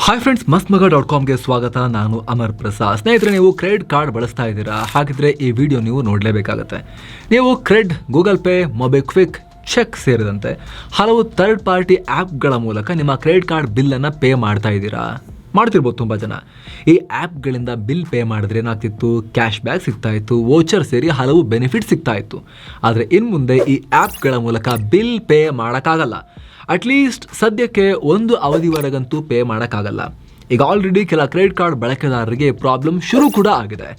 Hi friends, mastmaga.comಗೆ ಸ್ವಾಗತ. ನಾನು ಅಮರ್ ಪ್ರಸಾದ್. ಸ್ನೇಹಿತರೆ, ನೀವು ಕ್ರೆಡಿಟ್ ಕಾರ್ಡ್ ಬಳಸ್ತಾ ಇದ್ದೀರಾ? ಹಾಗಿದ್ರೆ ಈ ವಿಡಿಯೋ ನೀವು ನೋಡಲೇಬೇಕಾಗತ್ತೆ. ನೀವು CRED, Google Pay, MobiKwik, check ಸೇರಿದಂತೆ ಹಲವು ಥರ್ಡ್ ಪಾರ್ಟಿ ಆ್ಯಪ್ಗಳ ಮೂಲಕ ನಿಮ್ಮ ಕ್ರೆಡಿಟ್ ಕಾರ್ಡ್ ಬಿಲ್ಲನ್ನು ಪೇ ಮಾಡ್ತಾ ಇದ್ದೀರಾ? ಮಾಡ್ತಿರ್ಬೋದು ತುಂಬ ಜನ. ಈ ಆ್ಯಪ್ಗಳಿಂದ ಬಿಲ್ ಪೇ ಮಾಡಿದ್ರೆ ಏನಾಗ್ತಿತ್ತು? ಕ್ಯಾಶ್ ಬ್ಯಾಕ್ ಸಿಗ್ತಾ ಇತ್ತು, ವೋಚರ್ ಸೇರಿ ಹಲವು ಬೆನಿಫಿಟ್ ಸಿಗ್ತಾ ಇತ್ತು. ಆದರೆ ಇನ್ನು ಮುಂದೆ ಈ ಆ್ಯಪ್ಗಳ ಮೂಲಕ ಬಿಲ್ ಪೇ ಮಾಡೋಕ್ಕಾಗಲ್ಲ. ಅಟ್ಲೀಸ್ಟ್ ಸದ್ಯಕ್ಕೆ ಒಂದು ಅವಧಿವರೆಗಂತೂ ಪೇ ಮಾಡೋಕ್ಕಾಗಲ್ಲ. ಈಗ ಆಲ್ರೆಡಿ ಕೆಲ ಕ್ರೆಡಿಟ್ ಕಾರ್ಡ್ ಬಳಕೆದಾರರಿಗೆ ಪ್ರಾಬ್ಲಮ್ ಶುರು ಕೂಡ ಆಗಿದೆ.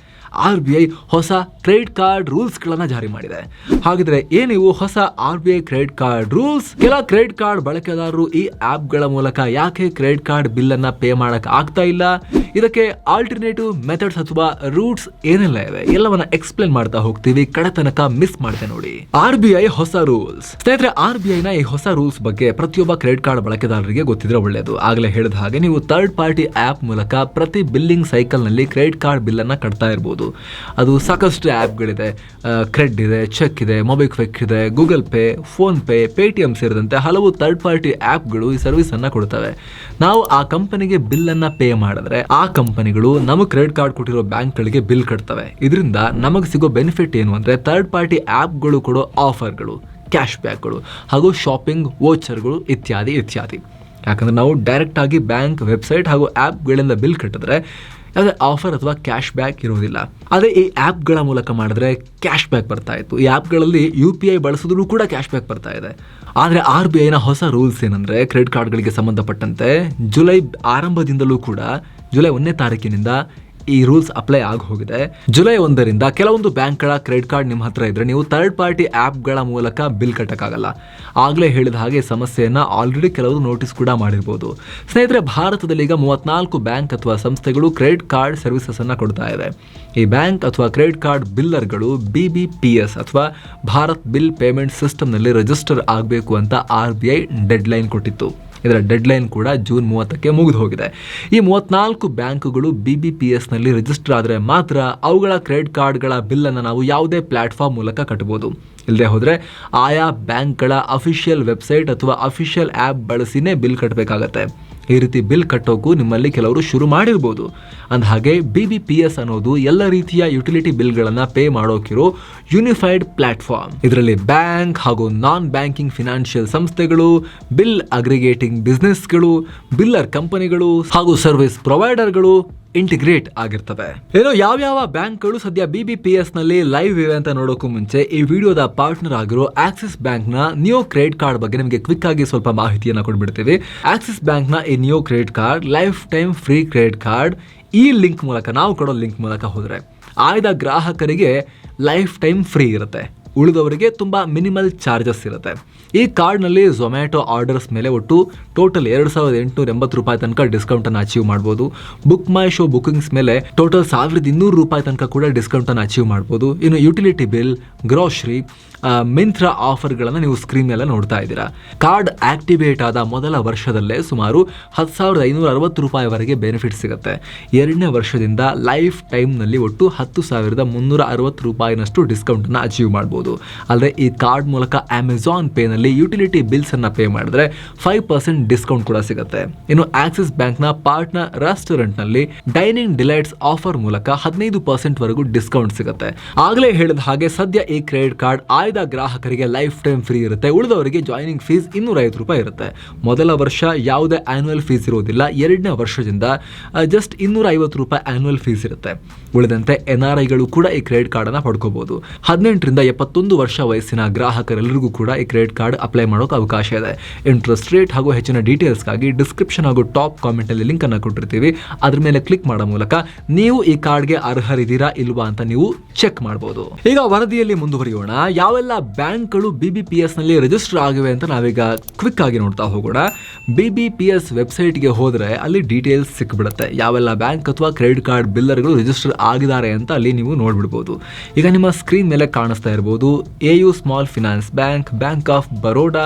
RBI ಹೊಸ ಕ್ರೆಡಿಟ್ ಕಾರ್ಡ್ ರೂಲ್ಸ್ಗಳನ್ನು ಜಾರಿ ಮಾಡಿದೆ. ಹಾಗಿದ್ರೆ ಏನಿವು ಹೊಸ RBI ಕ್ರೆಡಿಟ್ ಕಾರ್ಡ್ ರೂಲ್ಸ್? ಕೆಲ ಕ್ರೆಡಿಟ್ ಕಾರ್ಡ್ ಬಳಕೆದಾರರು ಈ ಆ್ಯಪ್ಗಳ ಮೂಲಕ ಯಾಕೆ ಕ್ರೆಡಿಟ್ ಕಾರ್ಡ್ ಬಿಲ್ಲನ್ನು ಪೇ ಮಾಡಕ್ಕೆ ಆಗ್ತಾ ಇಲ್ಲ, ಇದಕ್ಕೆ ಆಲ್ಟರ್ನೇಟಿವ್ ಮೆಥಡ್ಸ್ ಅಥವಾ ರೂಟ್ಸ್ ಏನೆಲ್ಲ ಇವೆ, ಎಲ್ಲವನ್ನ ಎಕ್ಸ್ಪ್ಲೇನ್ ಮಾಡ್ತಾ ಹೋಗ್ತೀವಿ. ಕಡೆ ತನಕ ಮಿಸ್ ಮಾಡ್ತೆ ನೋಡಿ. RBI ಹೊಸ ರೂಲ್ಸ್. ಸ್ನೇಹಿತರೆ, RBI ನ ಈ ಹೊಸ ರೂಲ್ಸ್ ಬಗ್ಗೆ ಪ್ರತಿಯೊಬ್ಬ ಕ್ರೆಡಿಟ್ ಕಾರ್ಡ್ ಬಳಕೆದಾರರಿಗೆ ಗೊತ್ತಿದ್ರೆ ಒಳ್ಳೆಯದು. ಆಗಲೇ ಹೇಳಿದ ಹಾಗೆ ನೀವು ಥರ್ಡ್ ಪಾರ್ಟಿ ಆ್ಯಪ್ ಮೂಲಕ ಪ್ರತಿ ಬಿಲ್ಲಿಂಗ್ ಸೈಕಲ್ ನಲ್ಲಿ ಕ್ರೆಡಿಟ್ ಕಾರ್ಡ್ ಬಿಲ್ಲನ್ನು ಕಟ್ತಾ ಇರಬಹುದು. ಅದು ಸಾಕಷ್ಟು ಆ್ಯಪ್ಗಳಿದೆ. ಕ್ರೆಡ್ ಇದೆ, ಚೆಕ್ ಇದೆ, ಮೊಬಿಕ್ವಿಕ್ ಇದೆ, Google pay, phone pay, Paytm ಸೇರಿದಂತೆ ಹಲವು ಥರ್ಡ್ ಪಾರ್ಟಿ ಆ್ಯಪ್ಗಳು ಈ ಸರ್ವಿಸ್ ಅನ್ನ ಕೊಡ್ತವೆ. ನಾವು ಆ ಕಂಪನಿಗೆ ಬಿಲ್ಲನ್ನು ಪೇ ಮಾಡಿದ್ರೆ ಆ ಕಂಪನಿಗಳು ನಮ್ಮ ಕ್ರೆಡಿಟ್ ಕಾರ್ಡ್ ಕೊಟ್ಟಿರೋ ಬ್ಯಾಂಕ್ಗಳಿಗೆ ಬಿಲ್ ಕಟ್ತವೆ. ಇದರಿಂದ ನಮಗೆ ಸಿಗೋ ಬೆನಿಫಿಟ್ ಏನು ಅಂದರೆ ಥರ್ಡ್ ಪಾರ್ಟಿ ಆ್ಯಪ್ಗಳು ಕೊಡೋ ಆಫರ್ಗಳು, ಕ್ಯಾಶ್ ಬ್ಯಾಕ್ಗಳು ಹಾಗೂ ಶಾಪಿಂಗ್ ವೋಚರ್ಗಳು ಇತ್ಯಾದಿ ಇತ್ಯಾದಿ. ಯಾಕಂದರೆ ನಾವು ಡೈರೆಕ್ಟಾಗಿ ಬ್ಯಾಂಕ್ ವೆಬ್ಸೈಟ್ ಹಾಗೂ ಆ್ಯಪ್ಗಳಿಂದ ಬಿಲ್ ಕಟ್ಟಿದ್ರೆ ಯಾವುದೇ ಆಫರ್ ಅಥವಾ ಕ್ಯಾಶ್ ಬ್ಯಾಕ್ ಇರೋದಿಲ್ಲ. ಅದೇ ಈ ಆ್ಯಪ್ಗಳ ಮೂಲಕ ಮಾಡಿದ್ರೆ ಕ್ಯಾಶ್ ಬ್ಯಾಕ್ ಬರ್ತಾ ಇತ್ತು. ಈ ಆ್ಯಪ್ಗಳಲ್ಲಿ UPI ಬಳಸಿದ್ರು ಕೂಡ ಕ್ಯಾಶ್ ಬ್ಯಾಕ್ ಬರ್ತಾ ಇದೆ. ಆದರೆ RBI ನ ಹೊಸ ರೂಲ್ಸ್ ಏನಂದರೆ ಕ್ರೆಡಿಟ್ ಕಾರ್ಡ್ಗಳಿಗೆ ಸಂಬಂಧಪಟ್ಟಂತೆ ಜುಲೈ ಆರಂಭದಿಂದಲೂ ಕೂಡ ಜುಲೈ 1ನೇ ತಾರೀಕಿನಿಂದ ಈ ರೂಲ್ಸ್ ಅಪ್ಲೈ ಆಗಿ ಹೋಗಿದೆ. ಜುಲೈ 1ರಿಂದ ಕೆಲವೊಂದು ಬ್ಯಾಂಕ್ಗಳ ಕ್ರೆಡಿಟ್ ಕಾರ್ಡ್ ನಿಮ್ಮ ಹತ್ರ ಇದ್ರೆ ನೀವು ಥರ್ಡ್ ಪಾರ್ಟಿ ಆ್ಯಪ್ಗಳ ಮೂಲಕ ಬಿಲ್ ಕಟ್ಟಕ್ಕಾಗಲ್ಲ. ಆಗಲೇ ಹೇಳಿದ ಹಾಗೆ ಸಮಸ್ಯೆಯನ್ನು ಆಲ್ರೆಡಿ ಕೆಲವರು ನೋಟಿಸ್ ಕೂಡ ಮಾಡಿರ್ಬೋದು. ಸ್ನೇಹಿತರೆ, ಭಾರತದಲ್ಲಿ ಈಗ 34 ಬ್ಯಾಂಕ್ ಅಥವಾ ಸಂಸ್ಥೆಗಳು ಕ್ರೆಡಿಟ್ ಕಾರ್ಡ್ ಸರ್ವಿಸಸ್ ಅನ್ನು ಕೊಡ್ತಾ ಇದೆ. ಈ ಬ್ಯಾಂಕ್ ಅಥವಾ ಕ್ರೆಡಿಟ್ ಕಾರ್ಡ್ ಬಿಲ್ಲರ್ಗಳು BBPS ಅಥವಾ ಭಾರತ್ ಬಿಲ್ ಪೇಮೆಂಟ್ ಸಿಸ್ಟಮ್ನಲ್ಲಿ ರಿಜಿಸ್ಟರ್ ಆಗಬೇಕು ಅಂತ RBI ಡೆಡ್ಲೈನ್ ಕೊಟ್ಟಿತ್ತು. ಇದರ ಡೆಡ್ಲೈನ್ ಕೂಡ ಜೂನ್ 30ಕ್ಕೆ ಮುಗಿದು ಹೋಗಿದೆ. ಈ 34 ಬ್ಯಾಂಕುಗಳು BBPS ನಲ್ಲಿ ರಿಜಿಸ್ಟರ್ ಆದರೆ ಮಾತ್ರ ಅವುಗಳ ಕ್ರೆಡಿಟ್ ಕಾರ್ಡ್ಗಳ ಬಿಲ್ಲನ್ನು ನಾವು ಯಾವುದೇ ಪ್ಲಾಟ್ಫಾರ್ಮ್ ಮೂಲಕ ಕಟ್ಟಬಹುದು. ಇಲ್ಲದೆ ಹೋದರೆ ಆಯಾ ಬ್ಯಾಂಕ್ಗಳ ಅಫಿಷಿಯಲ್ ವೆಬ್ಸೈಟ್ ಅಥವಾ ಅಫಿಷಿಯಲ್ ಆ್ಯಪ್ ಬಳಸಿನೇ ಬಿಲ್ ಕಟ್ಟಬೇಕಾಗತ್ತೆ. ಈ ರೀತಿ ಬಿಲ್ ಕಟ್ಟೋಕ್ಕೂ ನಿಮ್ಮಲ್ಲಿ ಕೆಲವರು ಶುರು ಮಾಡಿರ್ಬೋದು. ಅಂದಹಾಗೆ BBPS ಅನ್ನೋದು ಎಲ್ಲ ರೀತಿಯ ಯುಟಿಲಿಟಿ ಬಿಲ್ಗಳನ್ನು ಪೇ ಮಾಡೋಕಿರೋ ಯೂನಿಫೈಡ್ ಪ್ಲಾಟ್ಫಾರ್ಮ್. ಇದರಲ್ಲಿ ಬ್ಯಾಂಕ್ ಹಾಗೂ ನಾನ್ ಬ್ಯಾಂಕಿಂಗ್ ಫಿನಾನ್ಷಿಯಲ್ ಸಂಸ್ಥೆಗಳು, ಬಿಲ್ ಅಗ್ರಿಗೇಟಿಂಗ್ ಬಿಸ್ನೆಸ್ಗಳು, ಬಿಲ್ಲರ್ ಕಂಪನಿಗಳು ಹಾಗೂ ಸರ್ವಿಸ್ ಪ್ರೊವೈಡರ್ಗಳು ಇಂಟಿಗ್ರೇಟ್ ಆಗಿರ್ತವೆ. ಏನೋ ಯಾವ್ಯಾವ ಬ್ಯಾಂಕ್ಗಳು ಸದ್ಯ BBPS ನಲ್ಲಿ ಲೈವ್ ಇವೆ ಅಂತ ನೋಡೋಕ್ಕೂ ಮುಂಚೆ ಈ ವಿಡಿಯೋದ ಪಾರ್ಟ್ನರ್ ಆಗಿರೋ ಆಕ್ಸಿಸ್ ಬ್ಯಾಂಕ್ ನ ನಿಯೋ ಕ್ರೆಡಿಟ್ ಕಾರ್ಡ್ ಬಗ್ಗೆ ನಿಮಗೆ ಕ್ವಿಕ್ ಆಗಿ ಸ್ವಲ್ಪ ಮಾಹಿತಿಯನ್ನು ಕೊಡ್ಬಿಡ್ತೀವಿ. ಆಕ್ಸಿಸ್ ಬ್ಯಾಂಕ್ ನ ಈ neo credit card life time free credit card. ಈ ಲಿಂಕ್ ಮೂಲಕ, ನಾವು ಕೊಡೋ ಲಿಂಕ್ ಮೂಲಕ ಹೋದ್ರೆ ಆಯ್ದ ಗ್ರಾಹಕರಿಗೆ ಲೈಫ್ ಟೈಮ್ ಫ್ರೀ ಇರುತ್ತೆ. ಉಳಿದವರಿಗೆ ತುಂಬ ಮಿನಿಮಲ್ ಚಾರ್ಜಸ್ ಇರುತ್ತೆ. ಈ ಕಾರ್ಡ್ನಲ್ಲಿ ಝೊಮ್ಯಾಟೊ ಆರ್ಡರ್ಸ್ ಮೇಲೆ ಒಟ್ಟು ಟೋಟಲ್ 2,880 ರೂಪಾಯಿ ತನಕ ಡಿಸ್ಕೌಂಟನ್ನು ಅಚೀವ್ ಮಾಡ್ಬೋದು. ಬುಕ್ ಮೈ ಶೋ ಬುಕಿಂಗ್ಸ್ ಮೇಲೆ ಟೋಟಲ್ 1,200 ರೂಪಾಯಿ ತನಕ ಕೂಡ ಡಿಸ್ಕೌಂಟನ್ನು ಅಚೀವ್ ಮಾಡ್ಬೋದು. ಇನ್ನು ಯುಟಿಲಿಟಿ ಬಿಲ್, ಗ್ರೋಸರಿ, ಮಿಂತ್ರಾ ಆಫರ್ಗಳನ್ನು ನೀವು ಸ್ಕ್ರೀನ್ ಮೇಲೆ ನೋಡ್ತಾ ಇದ್ದೀರಾ. ಕಾರ್ಡ್ ಆಕ್ಟಿವೇಟ್ ಆದ ಮೊದಲ ವರ್ಷದಲ್ಲೇ ಸುಮಾರು 10,560 ರೂಪಾಯಿವರೆಗೆ ಬೆನಿಫಿಟ್ ಸಿಗುತ್ತೆ. 2ನೇ ವರ್ಷದಿಂದ ಲೈಫ್ ಟೈಮ್ನಲ್ಲಿ ಒಟ್ಟು 10,360 ರೂಪಾಯಿನಷ್ಟು ಡಿಸ್ಕೌಂಟನ್ನು ಅಚೀವ್ ಮಾಡ್ಬೋದು. ಅಲ್ಲದೆ ಈ ಕಾರ್ಡ್ ಮೂಲಕ ಅಮೆಜಾನ್ ಪೇನಲ್ಲಿ ಯುಟಿಲಿಟಿ ಬಿಲ್ಸ್ ಅನ್ನ ಪೇ ಮಾಡಿದ್ರೆ 5% ಡಿಸ್ಕೌಂಟ್ ಕೂಡ ಸಿಗುತ್ತೆ. ಇನ್ನು ಆಕ್ಸಿಸ್ ಬ್ಯಾಂಕ್ನ ಪಾರ್ಟ್ನರ್ ರೆಸ್ಟೋರೆಂಟ್ನಲ್ಲಿ ಡೈನಿಂಗ್ ಡಿಲೈಟ್ಸ್ ಆಫರ್ ಮೂಲಕ 15% ವರೆಗೂ ಡಿಸ್ಕೌಂಟ್ ಸಿಗುತ್ತೆ. ಆಗಲೇ ಹೇಳಿದ ಹಾಗೆ ಸದ್ಯ ಈ ಕ್ರೆಡಿಟ್ ಕಾರ್ಡ್ ಆಯ್ದ ಗ್ರಾಹಕರಿಗೆ ಲೈಫ್ ಟೈಮ್ ಫ್ರೀ ಇರುತ್ತೆ. ಉಳಿದವರಿಗೆ ಜಾಯ್ನಿಂಗ್ ಫೀಸ್ 250 ರೂಪಾಯಿ ಇರುತ್ತೆ. ಮೊದಲ ವರ್ಷ ಯಾವುದೇ ಆನ್ಯುವಲ್ ಫೀಸ್ ಇರೋದಿಲ್ಲ. 2ನೇ ವರ್ಷದಿಂದ ಜಸ್ಟ್ 250 ರೂಪಾಯಿ ಆನ್ಯುವಲ್ ಫೀಸ್ ಇರುತ್ತೆ. ಉಳಿದಂತೆ NRIಗಳು ಕೂಡ ಈ ಕ್ರೆಡಿಟ್ ಕಾರ್ಡ್ ಅನ್ನ ಪಡ್ಕೋಬಹುದು. 18ರಿಂದ 71 ವರ್ಷ ವಯಸ್ಸಿನ ಗ್ರಾಹಕರೆಲ್ಲರಿಗೂ ಕೂಡ ಈ ಕ್ರೆಡಿಟ್ ಕಾರ್ಡ್ ಅಪ್ಲೈ ಮಾಡೋಕೆ ಅವಕಾಶ ಇದೆ. ಇಂಟ್ರೆಸ್ಟ್ ರೇಟ್ ಹಾಗೂ ಹೆಚ್ಚಿನ ಡೀಟೇಲ್ಸ್ಗಾಗಿ ಡಿಸ್ಕ್ರಿಪ್ಷನ್ ಹಾಗೂ ಟಾಪ್ ಕಾಮೆಂಟ್ ಅಲ್ಲಿ ಲಿಂಕ್ ಅನ್ನು ಕೊಟ್ಟಿರ್ತೀವಿ. ಅದ್ರ ಮೇಲೆ ಕ್ಲಿಕ್ ಮಾಡೋ ಮೂಲಕ ನೀವು ಈ ಕಾರ್ಡ್ಗೆ ಅರ್ಹರಿದ್ದೀರಾ ಇಲ್ವಾ ಅಂತ ನೀವು ಚೆಕ್ ಮಾಡಬಹುದು. ಈಗ ವರದಿಯಲ್ಲಿ ಮುಂದುವರಿಯೋಣ. ಯಾವೆಲ್ಲ ಬ್ಯಾಂಕ್ಗಳು BBPS ನಲ್ಲಿ ರಿಜಿಸ್ಟರ್ ಆಗಿವೆ ಅಂತ ನಾವೀಗ ಕ್ವಿಕ್ ಆಗಿ ನೋಡ್ತಾ ಹೋಗೋಣ. BBPS ವೆಬ್ಸೈಟ್ಗೆ ಹೋದ್ರೆ ಅಲ್ಲಿ ಡೀಟೇಲ್ಸ್ ಸಿಕ್ಬಿಡುತ್ತೆ. ಯಾವೆಲ್ಲ ಬ್ಯಾಂಕ್ ಅಥವಾ ಕ್ರೆಡಿಟ್ ಕಾರ್ಡ್ ಬಿಲ್ಲರ್ಗಳು ರಿಜಿಸ್ಟರ್ ಆಗಿದ್ದಾರೆ ಅಂತ ಅಲ್ಲಿ ನೀವು ನೋಡ್ಬಿಡ್ಬೋದು. ಈಗ ನಿಮ್ಮ ಸ್ಕ್ರೀನ್ ಮೇಲೆ ಕಾಣಿಸ್ತಾ ಇರಬಹುದು AU small finance bank, bank of Baroda,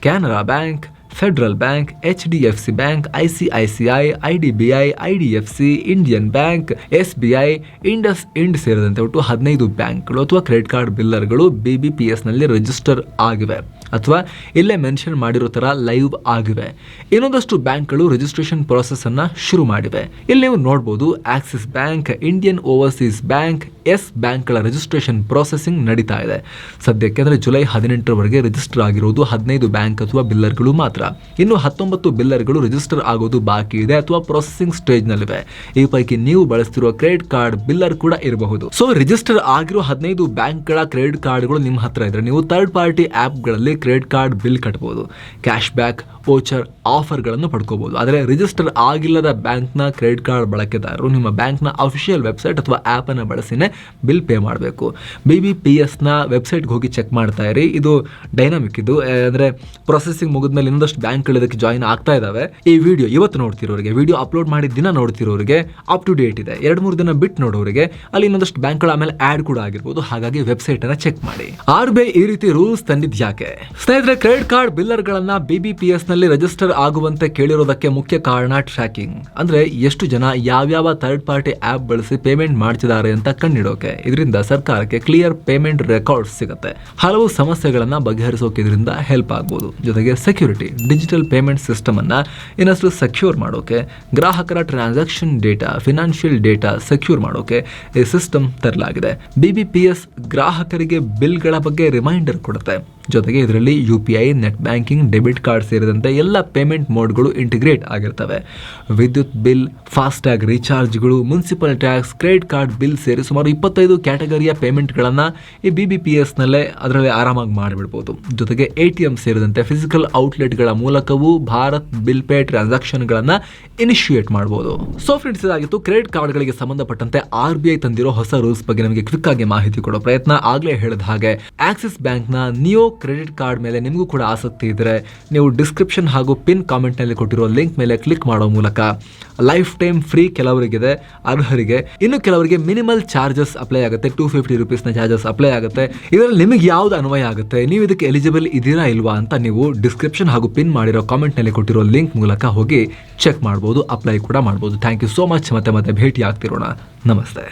Canara bank, federal bank, HDFC bank, ICICI, IDBI, IDFC, Indian bank, SBI, Indus end ಸೇರಿದಂತೆ ಒಟ್ಟು 15 ಬ್ಯಾಂಕ್ಗಳು ಅಥವಾ ಕ್ರೆಡಿಟ್ ಕಾರ್ಡ್ ಬಿಲ್ಲರ್ಗಳು BBPS ನಲ್ಲಿ ರಿಜಿಸ್ಟರ್ ಆಗಿವೆ. ಅಥವಾ ಇಲ್ಲೇ ಮೆನ್ಷನ್ ಮಾಡಿರೋ ಥರ ಲೈವ್ ಆಗಿವೆ. ಇನ್ನೊಂದಷ್ಟು ಬ್ಯಾಂಕ್ಗಳು ರಿಜಿಸ್ಟ್ರೇಷನ್ ಪ್ರಾಸೆಸ್ ಅನ್ನ ಶುರು ಮಾಡಿವೆ. ಇಲ್ಲಿ ನೀವು ನೋಡ್ಬೋದು Axis Bank, Indian Overseas Bank, Yes ಬ್ಯಾಂಕ್ಗಳ ರಿಜಿಸ್ಟ್ರೇಷನ್ ಪ್ರಾಸೆಸಿಂಗ್ ನಡೀತಾ ಇದೆ ಸದ್ಯಕ್ಕೆ. ಅಂದರೆ ಜುಲೈ 18ರವರೆಗೆ ರಿಜಿಸ್ಟರ್ ಆಗಿರೋದು 15 ಬ್ಯಾಂಕ್ ಅಥವಾ ಬಿಲ್ಲರ್ಗಳು ಮಾತ್ರ. ಇನ್ನು 19 ಬಿಲ್ಲರ್ಗಳು ರಿಜಿಸ್ಟರ್ ಆಗೋದು ಬಾಕಿ ಇದೆ ಅಥವಾ ಪ್ರೊಸೆಸಿಂಗ್ ಸ್ಟೇಜ್ನಲ್ಲಿವೆ. ಈ ಪೈಕಿ ನೀವು ಬಳಸ್ತಿರುವ ಕ್ರೆಡಿಟ್ ಕಾರ್ಡ್ ಬಿಲ್ಲರ್ ಕೂಡ ಇರಬಹುದು. ಸೊ ರಿಜಿಸ್ಟರ್ ಆಗಿರೋ 15 ಬ್ಯಾಂಕ್ಗಳ ಕ್ರೆಡಿಟ್ ಕಾರ್ಡ್ಗಳು ನಿಮ್ಮ ಹತ್ರ ಇದ್ರೆ ನೀವು ಥರ್ಡ್ ಪಾರ್ಟಿ ಆ್ಯಪ್ಗಳಲ್ಲಿ ಕ್ರೆಡಿಟ್ ಕಾರ್ಡ್ ಬಿಲ್ ಕಟ್ಬೋದು, ಕ್ಯಾಶ್ ಬ್ಯಾಕ್, ವೋಚರ್ ಆಫರ್ಗಳನ್ನು ಪಡ್ಕೋಬಹುದು. ಆದರೆ ರಿಜಿಸ್ಟರ್ ಆಗಿಲ್ಲದ ಬ್ಯಾಂಕ್ನ ಕ್ರೆಡಿಟ್ ಕಾರ್ಡ್ ಬಳಕೆದಾರರು ನಿಮ್ಮ ಬ್ಯಾಂಕ್ನ ಅಫಿಷಿಯಲ್ ವೆಬ್ಸೈಟ್ ಅಥವಾ ಆ್ಯಪ್ ಅನ್ನು ಬಳಸಿನೇ ಬಿಲ್ ಪೇ ಮಾಡಬೇಕು. BBPSನ ವೆಬ್ಸೈಟ್ಗೆ ಹೋಗಿ ಚೆಕ್ ಮಾಡ್ತಾ ಇರಿ. ಇದು ಡೈನಾಮಿಕ್, ಇದು ಅಂದರೆ ಪ್ರೊಸೆಸಿಂಗ್ ಮುಗಿದ್ಮೇಲೆ ಇನ್ನೊಂದಷ್ಟು ಬ್ಯಾಂಕ್ಗಳು ಇದಕ್ಕೆ ಜಾಯಿನ್ ಆಗ್ತಾ ಇದಾವೆ. ಈ ವಿಡಿಯೋ ಇವತ್ತು ನೋಡ್ತಿರೋರಿಗೆ, ವಿಡಿಯೋ ಅಪ್ಲೋಡ್ ಮಾಡಿದ ದಿನ ನೋಡ್ತಿರೋರಿಗೆ ಅಪ್ ಟು ಡೇಟ್ ಇದೆ. 2-3 ದಿನ ಬಿಟ್ಟು ನೋಡೋರಿಗೆ ಅಲ್ಲಿ ಇನ್ನೊಂದಷ್ಟು ಬ್ಯಾಂಕ್ಗಳ ಆಮೇಲೆ ಆ್ಯಡ್ ಕೂಡ ಆಗಿರ್ಬೋದು. ಹಾಗಾಗಿ ವೆಬ್ಸೈಟ್ ಅನ್ನ ಚೆಕ್ ಮಾಡಿ. RBI ಈ ರೀತಿ ರೂಲ್ಸ್ ತಂದಿದ್ ಯಾಕೆ? ಸ್ನೇಹಿತರೆ, ಕ್ರೆಡಿಟ್ ಕಾರ್ಡ್ ಬಿಲ್ಲರ್ಗಳನ್ನ BBPS ನಲ್ಲಿ ರಿಜಿಸ್ಟರ್ ಆಗುವಂತೆ ಕೇಳಿರೋದಕ್ಕೆ ಮುಖ್ಯ ಕಾರಣ ಟ್ರ್ಯಾಕಿಂಗ್. ಅಂದ್ರೆ ಎಷ್ಟು ಜನ ಯಾವ್ಯಾವ ಥರ್ಡ್ ಪಾರ್ಟಿ ಆ್ಯಪ್ ಬಳಸಿ ಪೇಮೆಂಟ್ ಮಾಡ್ತಿದ್ದಾರೆ ಅಂತ ಕಂಡಿಡೋಕೆ. ಇದರಿಂದ ಸರ್ಕಾರಕ್ಕೆ ಕ್ಲಿಯರ್ ಪೇಮೆಂಟ್ ರೆಕಾರ್ಡ್ಸ್ ಸಿಗುತ್ತೆ. ಹಲವು ಸಮಸ್ಯೆಗಳನ್ನ ಬಗೆಹರಿಸೋಕೆ ಇದರಿಂದ ಹೆಲ್ಪ್ ಆಗ್ಬೋದು. ಜೊತೆಗೆ ಸೆಕ್ಯೂರಿಟಿ, ಡಿಜಿಟಲ್ ಪೇಮೆಂಟ್ ಸಿಸ್ಟಮ್ ಅನ್ನ ಇನ್ನಷ್ಟು ಸೆಕ್ಯೂರ್ ಮಾಡೋಕೆ, ಗ್ರಾಹಕರ transaction data, financial data secure ಮಾಡೋಕೆ ಈ ಸಿಸ್ಟಮ್ ತರಲಾಗಿದೆ. BBPS ಗ್ರಾಹಕರಿಗೆ ಬಿಲ್ಗಳ ಬಗ್ಗೆ ರಿಮೈಂಡರ್ ಕೊಡುತ್ತೆ. ಜೊತೆಗೆ ಇದರಲ್ಲಿ UPI, net banking, debit card ಸೇರಿದಂತೆ ಎಲ್ಲ ಪೇಮೆಂಟ್ ಮೋಡ್ಗಳು ಇಂಟಿಗ್ರೇಟ್ ಆಗಿರ್ತವೆ. ವಿದ್ಯುತ್ ಬಿಲ್, ಫಾಸ್ಟ್ಯಾಗ್ ರೀಚಾರ್ಜ್ಗಳು, municipal tax, credit card bill ಸೇರಿ ಸುಮಾರು 25 ಕ್ಯಾಟಗರಿಯ ಪೇಮೆಂಟ್ಗಳನ್ನು ಈ BBPSನಲ್ಲೇ ಅದರಲ್ಲಿ ಆರಾಮಾಗಿ ಮಾಡಿಬಿಡ್ಬೋದು. ಜೊತೆಗೆ ATM ಸೇರಿದಂತೆ ಫಿಸಿಕಲ್ ಔಟ್ಲೆಟ್ಗಳ ಮೂಲಕವೂ ಭಾರತ್ ಬಿಲ್ ಪೇ ಟ್ರಾನ್ಸಾಕ್ಷನ್ಗಳನ್ನು ಇನಿಷಿಯೇಟ್ ಮಾಡ್ಬೋದು. ಸೊ ಫ್ರೆಂಡ್ಸ್, ಇದಾಗಿತ್ತು ಕ್ರೆಡಿಟ್ ಕಾರ್ಡ್ಗಳಿಗೆ ಸಂಬಂಧಪಟ್ಟಂತೆ RBI ತಂದಿರೋ ಹೊಸ ರೂಲ್ಸ್ ಬಗ್ಗೆ ನಮಗೆ ಕ್ವಿಕ್ ಆಗಿ ಮಾಹಿತಿ ಕೊಡೋ ಪ್ರಯತ್ನ. ಆಗಲೇ ಹೇಳಿದ ಹಾಗೆ ಆಕ್ಸಿಸ್ ಬ್ಯಾಂಕ್ನ ನಿಯೋ ಕ್ರೆಡಿಟ್ ಕಾರ್ಡ್ ಮೇಲೆ ನಿಮಗೂ ಕೂಡ ಆಸಕ್ತಿ ಇದ್ದರೆ ನೀವು ಡಿಸ್ಕ್ರಿಪ್ಷನ್ ಹಾಗೂ ಪಿನ್ ಕಾಮೆಂಟ್ನಲ್ಲಿ ಕೊಟ್ಟಿರೋ ಲಿಂಕ್ ಮೇಲೆ ಕ್ಲಿಕ್ ಮಾಡೋ ಮೂಲಕ ಲೈಫ್ ಟೈಮ್ ಫ್ರೀ ಕೆಲವರಿಗಿದೆ, ಅರ್ಹರಿಗೆ. ಇನ್ನು ಕೆಲವರಿಗೆ ಮಿನಿಮಲ್ ಚಾರ್ಜಸ್ ಅಪ್ಲೈ ಆಗುತ್ತೆ, 250 ರೂಪೀಸ್ನ ಚಾರ್ಜಸ್ ಅಪ್ಲೈ ಆಗುತ್ತೆ. ಇದರಲ್ಲಿ ನಿಮಗೆ ಯಾವ್ದು ಅನ್ವಯ ಆಗುತ್ತೆ, ನೀವು ಇದಕ್ಕೆ ಎಲಿಜಿಬಲ್ ಇದೀರಾ ಇಲ್ವಾ ಅಂತ ನೀವು ಡಿಸ್ಕ್ರಿಪ್ಷನ್ ಹಾಗೂ ಪಿನ್ ಮಾಡಿರೋ ಕಾಮೆಂಟ್ನಲ್ಲಿ ಕೊಟ್ಟಿರೋ ಲಿಂಕ್ ಮೂಲಕ ಹೋಗಿ ಚೆಕ್ ಮಾಡ್ಬೋದು, ಅಪ್ಲೈ ಕೂಡ ಮಾಡ್ಬೋದು. Thank you so much. ಮತ್ತೆ ಭೇಟಿ ಆಗ್ತಿರೋಣ. ನಮಸ್ತೆ.